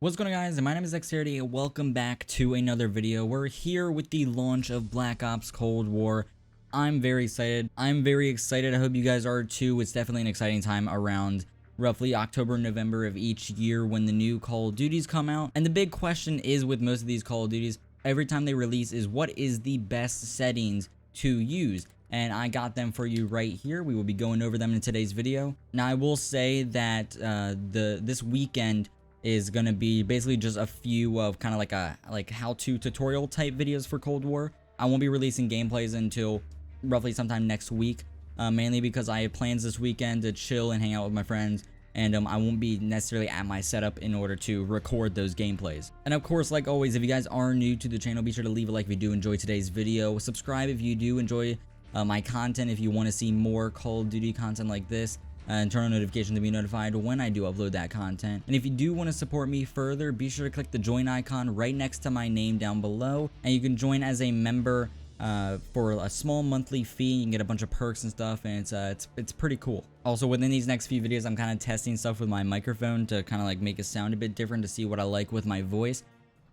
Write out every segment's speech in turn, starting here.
What's going on, guys? My name is Dexterity and welcome back to another video. We're here with the launch of Black Ops Cold War. I'm very excited. I hope you guys are too. It's definitely an exciting time around roughly October, November of each year when the new Call of Duties come out. And the big question is with most of these Call of Duties, every time they release, is what is the best settings to use? And I got them for you right here. We will be going over them in today's video. Now, I will say that this weekend is going to be basically just a few of kind of like how-to tutorial type videos for Cold War. I won't be releasing gameplays until roughly sometime next week, mainly because I have plans this weekend to chill and hang out with my friends, and I won't be necessarily at my setup in order to record those gameplays. And of course, like always, if you guys are new to the channel, be sure to leave a like if you do enjoy today's video. Subscribe if you do enjoy my content, if you want to see more Call of Duty content like this, and turn on notifications to be notified when I do upload that content. And if you do want to support me further, be sure to click the join icon right next to my name down below, and you can join as a member for a small monthly fee. You can get a bunch of perks and stuff, and it's pretty cool. Also, within these next few videos, I'm kind of testing stuff with my microphone to kind of like make it sound a bit different, to see what I like with my voice.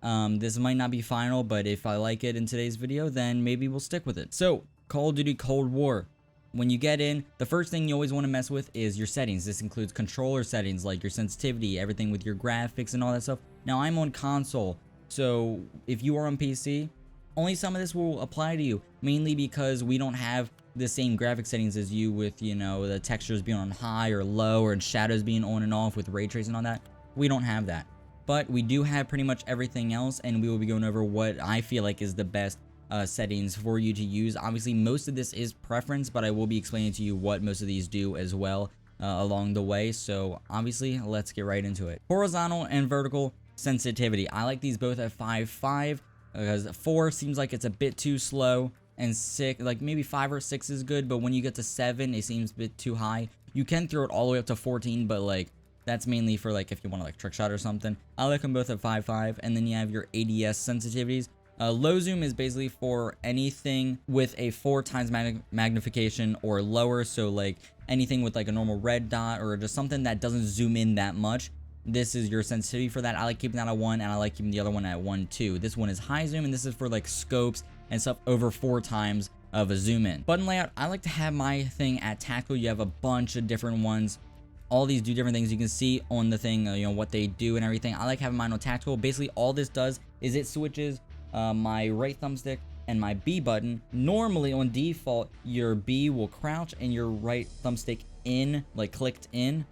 This might not be final, but if I like it in today's video, then maybe we'll stick with it. So, Call of Duty Cold War. When you get in, the first thing you always want to mess with is your settings. This includes controller settings like your sensitivity, everything with your graphics and all that stuff. Now, I'm on console, so if you are on PC, only some of this will apply to you, mainly because we don't have the same graphic settings as you with, you know, the textures being on high or low, or shadows being on and off with ray tracing and all that. We don't have that. But we do have pretty much everything else, and we will be going over what I feel like is the best settings for you to use. Obviously, most of this is preference, but I will be explaining to you what most of these do as well along the way. So obviously, let's get right into it. Horizontal and vertical sensitivity. I like these both at 5.5 because 4 seems like it's a bit too slow, and 6, like maybe 5 or 6 is good, but when you get to 7, it seems a bit too high. You can throw it all the way up to 14, but like that's mainly for like if you want to like trick shot or something. I like them both at 5.5, and then you have your ADS sensitivities. Low zoom is basically for anything with a 4 times magnification or lower, so like anything with like a normal red dot or just something that doesn't zoom in that much. This is your sensitivity for that. I like keeping that at 1, and I like keeping the other one at 1 too. This one is high zoom, and this is for like scopes and stuff over 4 times of a zoom in. Button layout, I like to have my thing at tactical. You have a bunch of different ones. All these do different things. You can see on the thing, you know, what they do and everything. I like having mine on tactical. Basically, all this does is it switches my right thumbstick and my B button. Normally on default, your B will crouch and your right thumbstick in, like clicked in,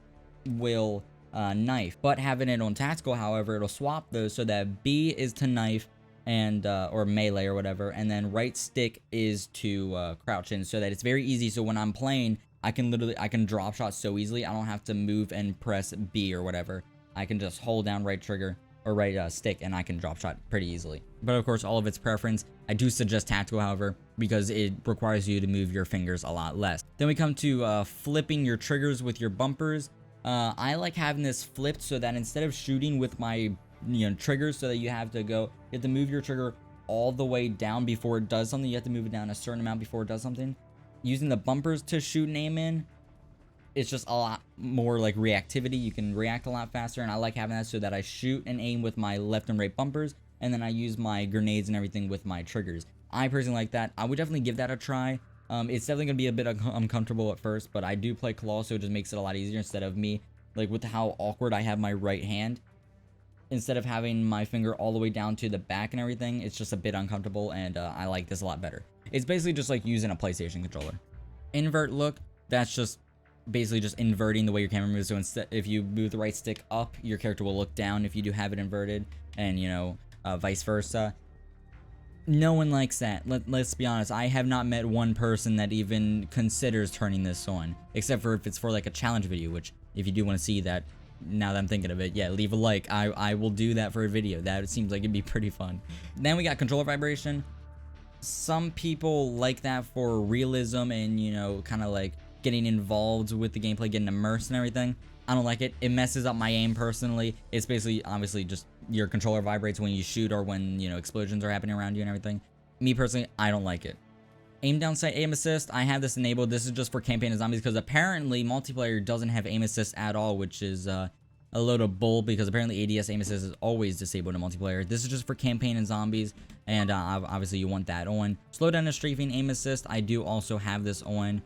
will knife. But having it on tactical, however, it'll swap those so that B is to knife and or melee or whatever, and then right stick is to crouch in, so that it's very easy. So when I'm playing, I can drop shot so easily. I don't have to move and press B or whatever. I can just hold down right trigger or right stick, and I can drop shot pretty easily. But of course, all of its preference. I do suggest tactical, however, because it requires you to move your fingers a lot less. Then we come to flipping your triggers with your bumpers. I like having this flipped so that instead of shooting with my triggers, so that you have to move your trigger all the way down before it does something. You have to move it down a certain amount before it does something. Using the bumpers to shoot and aim in, it's just a lot more like reactivity. You can react a lot faster, and I like having that so that I shoot and aim with my left and right bumpers, and then I use my grenades and everything with my triggers. I personally like that. I would definitely give that a try. It's definitely going to be a bit uncomfortable at first, but I do play claw, so it just makes it a lot easier instead of me, like with how awkward I have my right hand. Instead of having my finger all the way down to the back and everything, it's just a bit uncomfortable, and I like this a lot better. It's basically just like using a PlayStation controller. Invert look, that's just basically just inverting the way your camera moves. So instead, if you move the right stick up, your character will look down if you do have it inverted, and vice versa. No one likes that. Let's be honest. I have not met one person that even considers turning this on, except for if it's for like a challenge video, which if you do want to see that, now that I'm thinking of it, yeah, leave a like. I will do that for a video. That seems like it'd be pretty fun. Then we got controller vibration. Some people like that for realism and, kind of like getting involved with the gameplay, getting immersed and everything. I don't like it. It messes up my aim personally. It's basically, obviously, just your controller vibrates when you shoot or when, explosions are happening around you and everything. Me personally, I don't like it. Aim down sight, aim assist. I have this enabled. This is just for campaign and zombies because apparently multiplayer doesn't have aim assist at all, which is a load of bull because apparently ADS aim assist is always disabled in multiplayer. This is just for campaign and zombies, and obviously you want that on. Slow down and strafing aim assist, I do also have this on.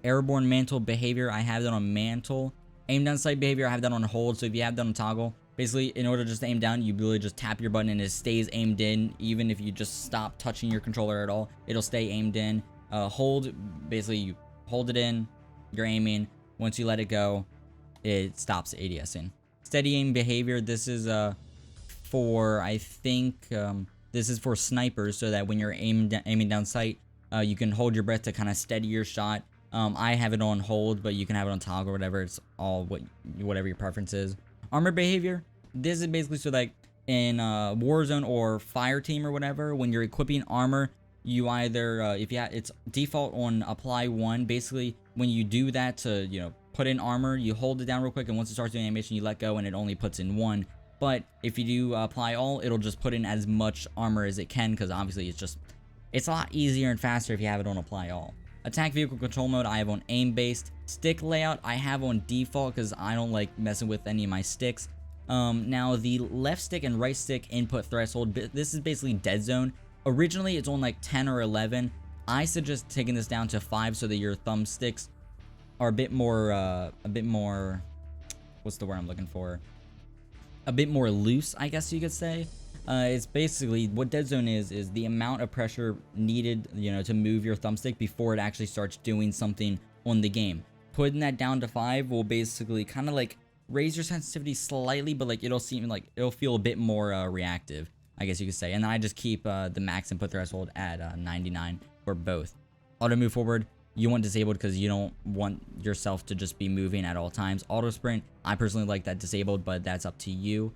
Airborne mantle behavior, I have that on mantle. Aim down sight behavior, I have that on hold. So if you have that on toggle, basically in order just to aim down, you really just tap your button and it stays aimed in. Even if you just stop touching your controller at all, it'll stay aimed in. Hold, basically you hold it in, you're aiming. Once you let it go, it stops ADSing. Steady aim behavior, this is for, I think, this is for snipers, so that when you're aiming down sight, you can hold your breath to kind of steady your shot. I have it on hold, but you can have it on toggle or whatever. It's all whatever your preference is. Armor behavior, this is basically so like in Warzone or Fire Team or whatever, when you're equipping armor, you either if you have, it's default on apply 1. Basically, when you do that to, you know, put in armor, you hold it down real quick, and once it starts doing animation, you let go and it only puts in 1. But if you do apply all, it'll just put in as much armor as it can, because obviously it's a lot easier and faster if you have it on apply all. Attack vehicle control mode, I have on aim based. Stick layout, I have on default because I don't like messing with any of my sticks. Now the left stick and right stick input threshold, this is basically dead zone. Originally it's on like 10 or 11. I suggest taking this down to 5 so that your thumbsticks are a bit more, what's the word I'm looking for? A bit more loose, I guess you could say. It's basically what dead zone is the amount of pressure needed, you know, to move your thumbstick before it actually starts doing something on the game. Putting that down to 5 will basically kind of like raise your sensitivity slightly, but like it'll feel a bit more reactive, I guess you could say. And then I just keep the max input threshold at 99 for both. Auto move forward, you want disabled because you don't want yourself to just be moving at all times. Auto sprint, I personally like that disabled, but that's up to you.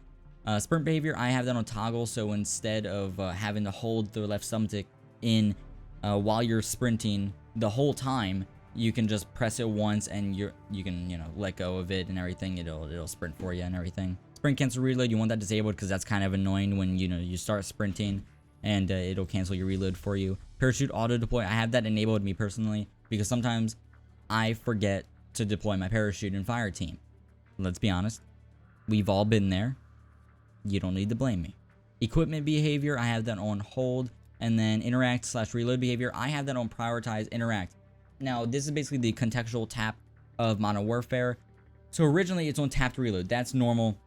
Sprint behavior, I have that on toggle, so instead of having to hold the left thumbstick in while you're sprinting the whole time, you can just press it once and you can, you know, let go of it and everything. It'll sprint for you and everything. Sprint cancel reload, you want that disabled because that's kind of annoying when, you know, you start sprinting and it'll cancel your reload for you. Parachute auto deploy, I have that enabled, me personally, because sometimes I forget to deploy my parachute in Fire Team. Let's be honest, we've all been there. You don't need to blame me. Equipment behavior, I have that on hold. And then interact / reload behavior, I have that on prioritize interact. Now, this is basically the contextual tap of Modern Warfare. So originally it's on tap to reload. That's normal.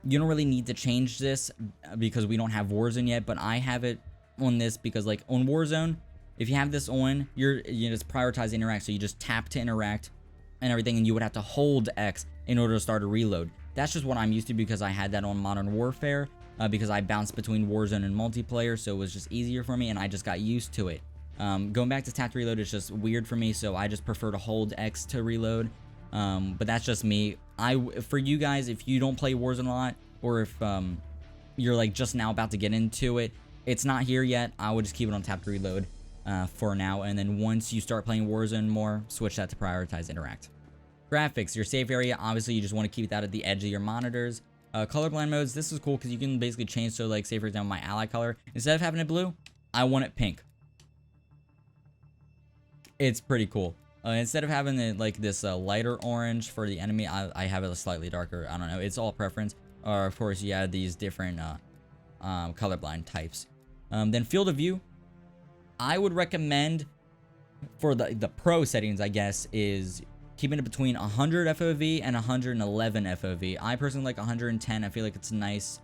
You don't really need to change this because we don't have Warzone yet, but I have it on this because like on Warzone, if you have this on, you just prioritize interact. So you just tap to interact and everything, and you would have to hold X in order to start a reload. That's just what I'm used to because I had that on Modern Warfare because I bounced between Warzone and multiplayer, so it was just easier for me and I just got used to it. Going back to tap to reload is just weird for me, so I just prefer to hold X to reload. But that's just me. For you guys, if you don't play Warzone a lot, or if you're like just now about to get into it, it's not here yet, I would just keep it on tap to reload for now, and then once you start playing Warzone more, switch that to prioritize interact. Graphics, your safe area, obviously you just want to keep that at the edge of your monitors. Colorblind modes, this is cool because you can basically change, so like say for example my ally color, instead of having it blue, I want it pink. It's pretty cool. Instead of having it like this lighter orange for the enemy, I have it a slightly darker. I don't know, it's all preference. Or of course you have these different colorblind types. Then field of view, I would recommend for the pro settings, I guess, is keeping it between 100 FOV and 111 FOV. I personally like 110. I feel like it's a nice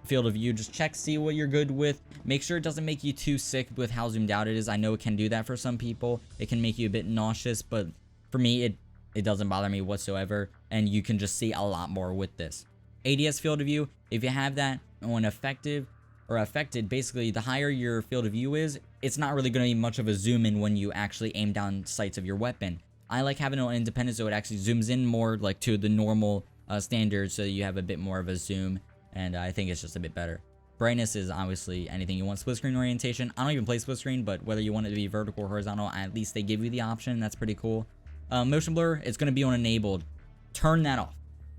field of view. Just check, see what you're good with. Make sure it doesn't make you too sick with how zoomed out it is. I know it can do that for some people. It can make you a bit nauseous, but for me, it doesn't bother me whatsoever, and you can just see a lot more with this. ADS field of view, if you have that on effective or affected, basically the higher your field of view is, it's not really going to be much of a zoom in when you actually aim down sights of your weapon. I like having it on independent so it actually zooms in more like to the normal standards, so you have a bit more of a zoom, and I think it's just a bit better. Brightness is obviously anything you want. Split screen orientation, I don't even play split screen, but whether you want it to be vertical or horizontal, at least they give you the option. That's pretty cool. Motion blur, it's going to be on enabled. Turn that off.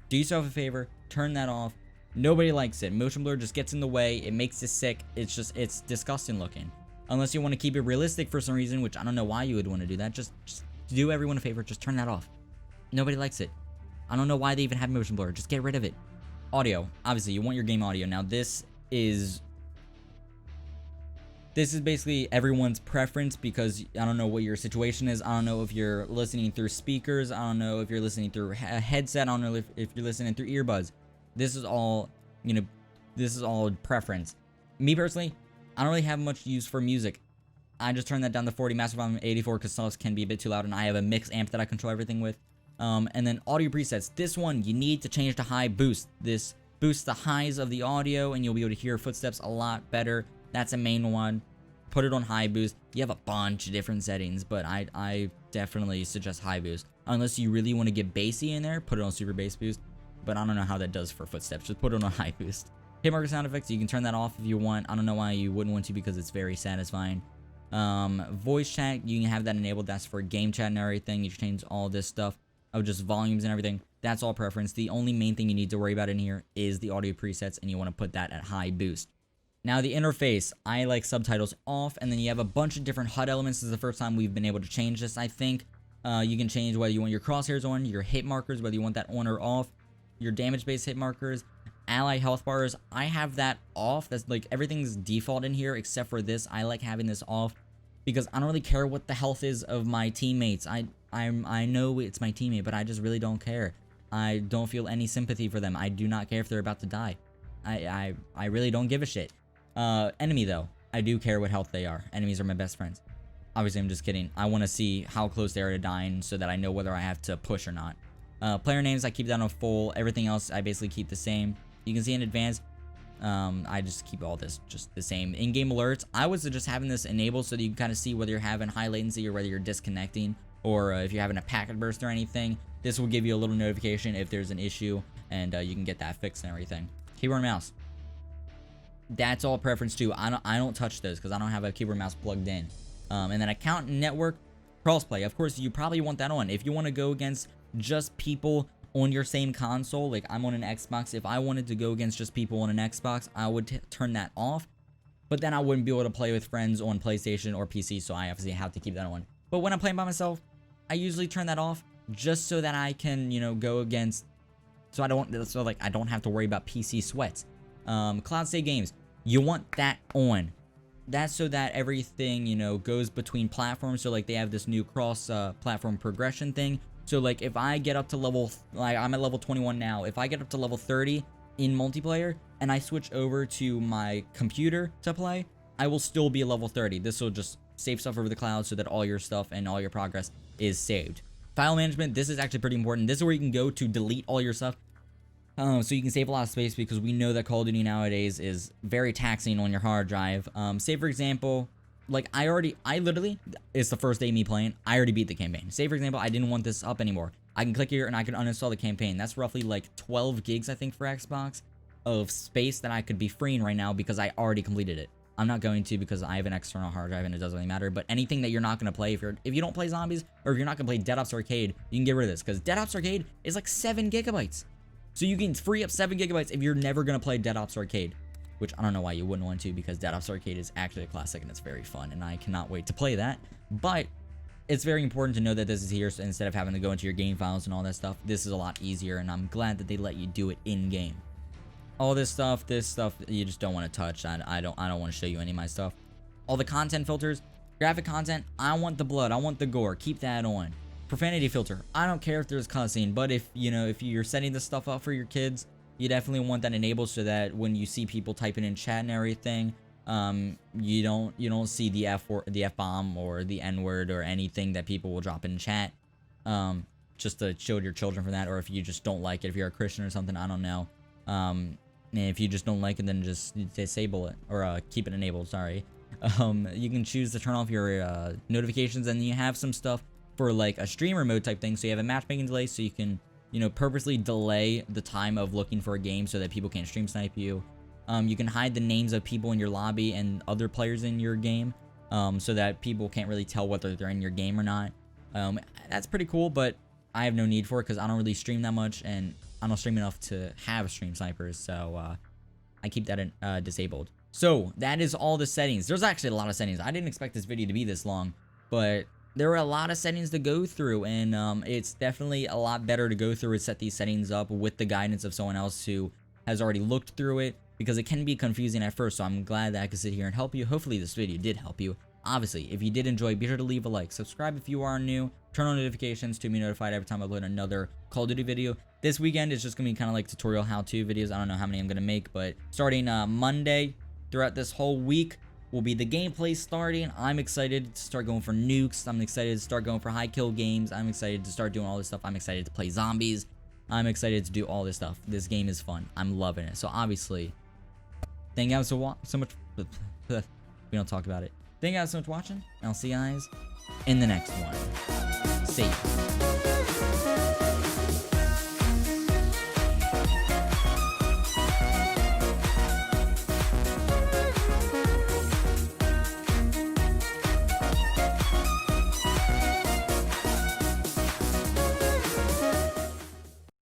Do yourself a favor, turn that off. Nobody likes it. Motion blur just gets in the way. It makes you sick. It's disgusting looking. Unless you want to keep it realistic for some reason, which I don't know why you would want to do that. Just do everyone a favor, just turn that off. Nobody likes it. I don't know why they even have motion blur. Just get rid of it. Audio. Obviously, you want your game audio. Now, this is basically everyone's preference because I don't know what your situation is. I don't know if you're listening through speakers. I don't know if you're listening through a headset. I don't know if you're listening through earbuds. This is all, you know, this is all preference. Me personally, I don't really have much use for music. I just turn that down to 40, master volume 84 because songs can be a bit too loud, and I have a mix amp that I control everything with. And then audio presets. This one, you need to change to high boost. This boosts the highs of the audio, and you'll be able to hear footsteps a lot better. That's a main one. Put it on high boost. You have a bunch of different settings, but I definitely suggest high boost. Unless you really want to get bassy in there, put it on super bass boost. But I don't know how that does for footsteps. Just put it on high boost. Hit marker sound effects, you can turn that off if you want. I don't know why you wouldn't want to because it's very satisfying. Voice chat, you can have that enabled. That's for game chat and everything. You can change all this stuff of just volumes and everything. That's all preference. The only main thing you need to worry about in here is the audio presets, and you want to put that at high boost. Now the interface, I like subtitles off, and then you have a bunch of different HUD elements. This is the first time we've been able to change this, I think. You can change whether you want your crosshairs on, your hit markers, whether you want that on or off, your damage-based hit markers, ally health bars. I have that off. That's like everything's default in here except for this. I like having this off because I don't really care what the health is of my teammates. I know it's my teammate, but I just really don't care. I don't feel any sympathy for them. I do not care if they're about to die. I really don't give a shit. Enemy though, I do care what health they are. Enemies are my best friends. Obviously, I'm just kidding. I want to see how close they are to dying so that I know whether I have to push or not. Player names, I keep that on full. Everything else, I basically keep the same. You can see in advanced, I just keep all this just the same. In-game alerts, I was just having this enabled so that you can kind of see whether you're having high latency or whether you're disconnecting, or if you're having a packet burst or anything. This will give you a little notification if there's an issue, and you can get that fixed and everything. Keyboard and mouse. That's all preference too. I don't touch those because I don't have a keyboard and mouse plugged in. And then account and network crossplay. Of course, you probably want that on. If you want to go against just people on your same console, like I'm on an Xbox, if I wanted to go against just people on an Xbox, I would turn that off. But then I wouldn't be able to play with friends on PlayStation or PC, so I obviously have to keep that on. But when I'm playing by myself, I usually turn that off just so that I can, you know, go against, so I don't have to worry about PC sweats. Cloud save games, you want that on. That's so that everything, you know, goes between platforms. So like they have this new cross platform progression thing. So like if I get up to level, like I'm at level 21 now, if I get up to level 30 in multiplayer and I switch over to my computer to play, I will still be level 30. This will just save stuff over the cloud so that all your stuff and all your progress is saved. File management, this is actually pretty important. This is where you can go to delete all your stuff. So you can save a lot of space because we know that Call of Duty nowadays is very taxing on your hard drive. Say for example, like I literally, it's the first day of me playing, I already beat the campaign. Say for example, I didn't want this up anymore. I can click here and I can uninstall the campaign. That's roughly like 12 gigs, I think, for Xbox of space that I could be freeing right now because I already completed it. I'm not going to because I have an external hard drive and it doesn't really matter. But anything that you're not going to play, if you don't play zombies or if you're not going to play Dead Ops Arcade, you can get rid of this because Dead Ops Arcade is like 7 gigabytes. So you can free up 7 gigabytes if you're never going to play Dead Ops Arcade, which I don't know why you wouldn't want to because Dead Ops Arcade is actually a classic and it's very fun and I cannot wait to play that. But it's very important to know that this is here, so instead of having to go into your game files and all that stuff, this is a lot easier and I'm glad that they let you do it in game. All this stuff you just don't want to touch. I don't want to show you any of my stuff. All the content filters, graphic content, I want the blood, I want the gore, keep that on. Profanity filter, I don't care if there's cussing, but if you're setting this stuff up for your kids, you definitely want that enabled so that when you see people typing in chat and everything, you don't see the F-bomb or the N-word or anything that people will drop in chat, just to shield your children from that. Or if you just don't like it, if you're a Christian or something, I don't know. And if you just don't like it, then just disable it or keep it enabled. Sorry. You can choose to turn off your notifications, and you have some stuff for like a streamer mode type thing. So you have a matchmaking delay, so you can, you know, purposely delay the time of looking for a game so that people can't stream snipe you. You can hide the names of people in your lobby and other players in your game, so that people can't really tell whether they're in your game or not. That's pretty cool, but I have no need for it because I don't really stream that much, and I don't stream enough to have stream snipers, so I keep that disabled. So that is all the settings. There's actually a lot of settings. I didn't expect this video to be this long, but there are a lot of settings to go through, and it's definitely a lot better to go through and set these settings up with the guidance of someone else who has already looked through it, because it can be confusing at first. So I'm glad that I could sit here and help you. Hopefully this video did help you. Obviously, if you did enjoy, be sure to leave a like, subscribe if you are new, turn on notifications to be notified every time I upload another Call of Duty video. This weekend is just gonna be kind of like tutorial how-to videos. I don't know how many I'm gonna make, but starting Monday throughout this whole week will be the gameplay starting. I'm excited to start going for nukes. I'm excited to start going for high kill games. I'm excited to start doing all this stuff. I'm excited to play zombies. I'm excited to do all this stuff. This game is fun. I'm loving it. So obviously, thank you guys so much. We don't talk about it. Thank you guys so much for watching, and I'll see you guys in the next one. See ya.